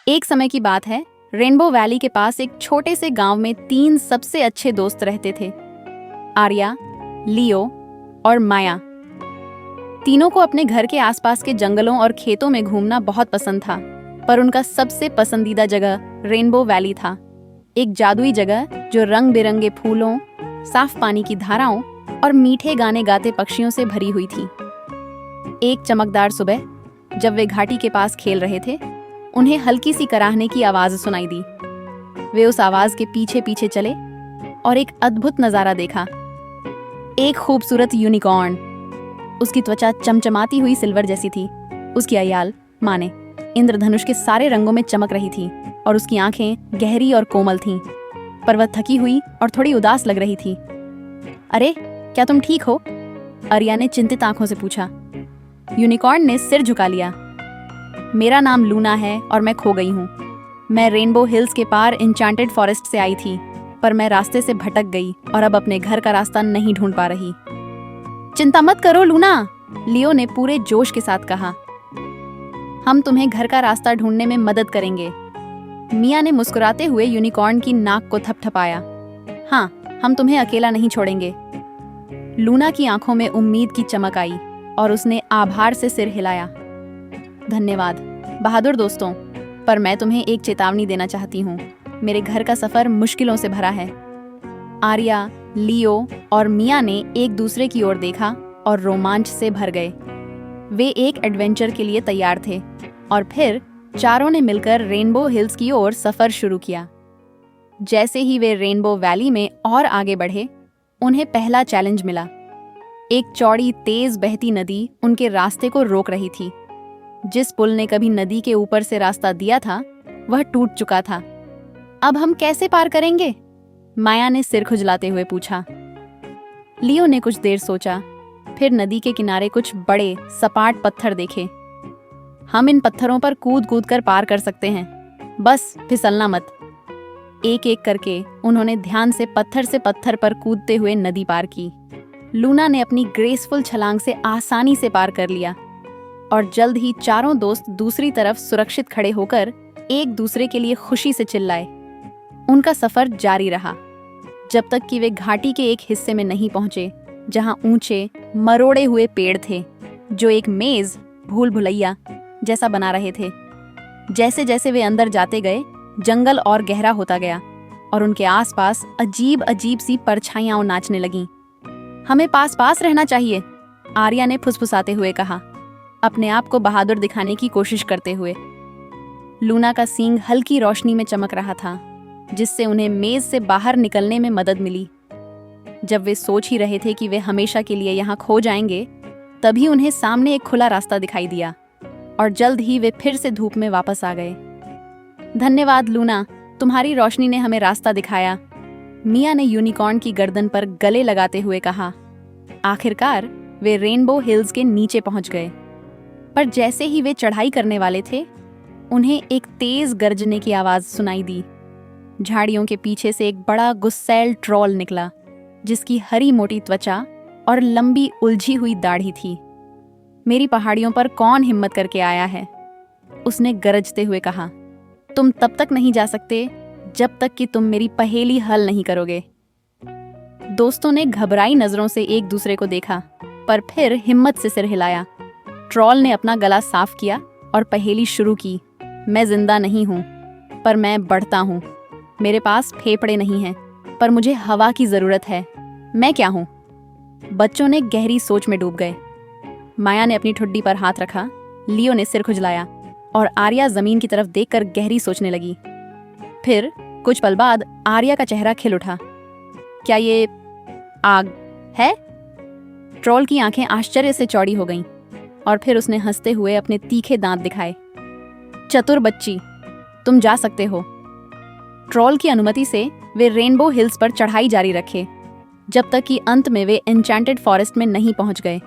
एक समय की बात है, रेनबो वैली के पास एक छोटे से गांव में 3 सबसे अच्छे दोस्त रहते थे, आर्या, लियो और माया। तीनों को अपने घर के आसपास के जंगलों और खेतों में घूमना बहुत पसंद था, पर उनका सबसे पसंदीदा जगह रेनबो वैली था। एक जादुई जगह जो रंग बिरंगे फूलों, साफ पानी की धाराओं और मीठे गाने गाते पक्षियों से भरी हुई थी। एक चमकदार सुबह, जब वे घाटी के पास खेल रहे थे, उन्हें हल्की सी कराहने की आवाज सुनाई दी। वे उस आवाज के पीछे पीछे चले और एक अद्भुत नजारा देखा। एक खूबसूरत यूनिकॉर्न, उसकी त्वचा चमचमाती हुई सिल्वर जैसी थी। उसकी अयाल माने इंद्रधनुष के सारे रंगों में चमक रही थी और उसकी आंखें गहरी और कोमल थीं, पर वह थकी हुई और थोड़ी उदास लग रही थी। अरे, क्या तुम ठीक हो? आर्या ने चिंतित आंखों से पूछा। यूनिकॉर्न ने सिर झुका लिया। मेरा नाम लूना है और मैं खो गई हूँ। मैं रेनबो हिल्स के पार इंचांटेड फॉरेस्ट से आई थी, पर मैं रास्ते से भटक गई और अब अपने घर का रास्ता नहीं ढूंढ पा रही। चिंता मत करो लूना, लियो ने पूरे जोश के साथ कहा। हम तुम्हें घर का रास्ता ढूंढने में मदद करेंगे। मिया ने मुस्कुराते हुए यूनिकॉर्न की नाक को थपथपाया। हाँ, हम तुम्हें अकेला नहीं छोड़ेंगे। लूना की आंखों में उम्मीद की चमक आई और उसने आभार से सिर हिलाया। धन्यवाद बहादुर दोस्तों, पर मैं तुम्हें एक चेतावनी देना चाहती हूँ। मेरे घर का सफर मुश्किलों से भरा है। आर्या, लियो और मिया ने एक दूसरे की ओर देखा और रोमांच से भर गए। वे एक एडवेंचर के लिए तैयार थे और फिर चारों ने मिलकर रेनबो हिल्स की ओर सफर शुरू किया। जैसे ही वे रेनबो वैली में और आगे बढ़े, उन्हें पहला चैलेंज मिला। एक चौड़ी तेज बहती नदी उनके रास्ते को रोक रही थी। जिस पुल ने कभी नदी के ऊपर से रास्ता दिया था, वह टूट चुका था। अब हम कैसे पार करेंगे? माया ने सिर खुजलाते हुए पूछा। लियो ने कुछ देर सोचा, फिर नदी के किनारे कुछ बड़े सपाट पत्थर देखे। हम इन पत्थरों पर कूद कूद कर पार कर सकते हैं, बस फिसलना मत। एक एक करके उन्होंने ध्यान से पत्थर पर कूदते हुए नदी पार की। लूना ने अपनी ग्रेसफुल छलांग से आसानी से पार कर लिया और जल्द ही चारों दोस्त दूसरी तरफ सुरक्षित खड़े होकर एक दूसरे के लिए खुशी से चिल्लाए। उनका सफर जारी रहा, जब तक कि वे घाटी के एक हिस्से में नहीं पहुंचे, जहां ऊंचे मरोड़े हुए पेड़ थे जो एक मेज भूल भुलैया जैसा बना रहे थे। जैसे जैसे वे अंदर जाते गए, जंगल और गहरा होता गया और उनके आसपास अजीब अजीब सी परछाइयां नाचने लगीं। हमें पास पास रहना चाहिए, आर्या ने फुसफुसाते हुए कहा, अपने आप को बहादुर दिखाने की कोशिश करते हुए। लूना का सींग हल्की रोशनी में चमक रहा था, जिससे उन्हें मेज से बाहर निकलने में मदद मिली। जब वे सोच ही रहे थे कि वे हमेशा के लिए यहाँ खो जाएंगे, तभी उन्हें सामने एक खुला रास्ता दिखाई दिया और जल्द ही वे फिर से धूप में वापस आ गए। धन्यवाद लूना, तुम्हारी रोशनी ने हमें रास्ता दिखाया, मिया ने यूनिकॉर्न की गर्दन पर गले लगाते हुए कहा। आखिरकार वे रेनबो हिल्स के नीचे पहुंच गए, पर जैसे ही वे चढ़ाई करने वाले थे, उन्हें एक तेज गर्जने की आवाज सुनाई दी। झाड़ियों के पीछे से एक बड़ा गुस्सैल ट्रॉल निकला, जिसकी हरी मोटी त्वचा और लंबी उलझी हुई दाढ़ी थी। मेरी पहाड़ियों पर कौन हिम्मत करके आया है? उसने गरजते हुए कहा। तुम तब तक नहीं जा सकते जब तक कि तुम मेरी पहेली हल नहीं करोगे। दोस्तों ने घबराई नजरों से एक दूसरे को देखा, पर फिर हिम्मत से सिर हिलाया। ट्रॉल ने अपना गला साफ किया और पहेली शुरू की। मैं जिंदा नहीं हूँ, पर मैं बढ़ता हूँ। मेरे पास फेफड़े नहीं हैं, पर मुझे हवा की जरूरत है। मैं क्या हूँ? बच्चों ने गहरी सोच में डूब गए। माया ने अपनी ठुड्डी पर हाथ रखा, लियो ने सिर खुजलाया और आर्या जमीन की तरफ देखकर गहरी सोचने लगी। फिर कुछ पल बाद आर्या का चेहरा खिल उठा। क्या ये आग है? ट्रॉल की आंखें आश्चर्य से चौड़ी हो गईं और फिर उसने हंसते हुए अपने तीखे दांत दिखाए। चतुर बच्ची, तुम जा सकते हो। ट्रॉल की अनुमति से वे रेनबो हिल्स पर चढ़ाई जारी रखे, जब तक कि अंत में वे एन्चेंटेड फॉरेस्ट में नहीं पहुंच गए।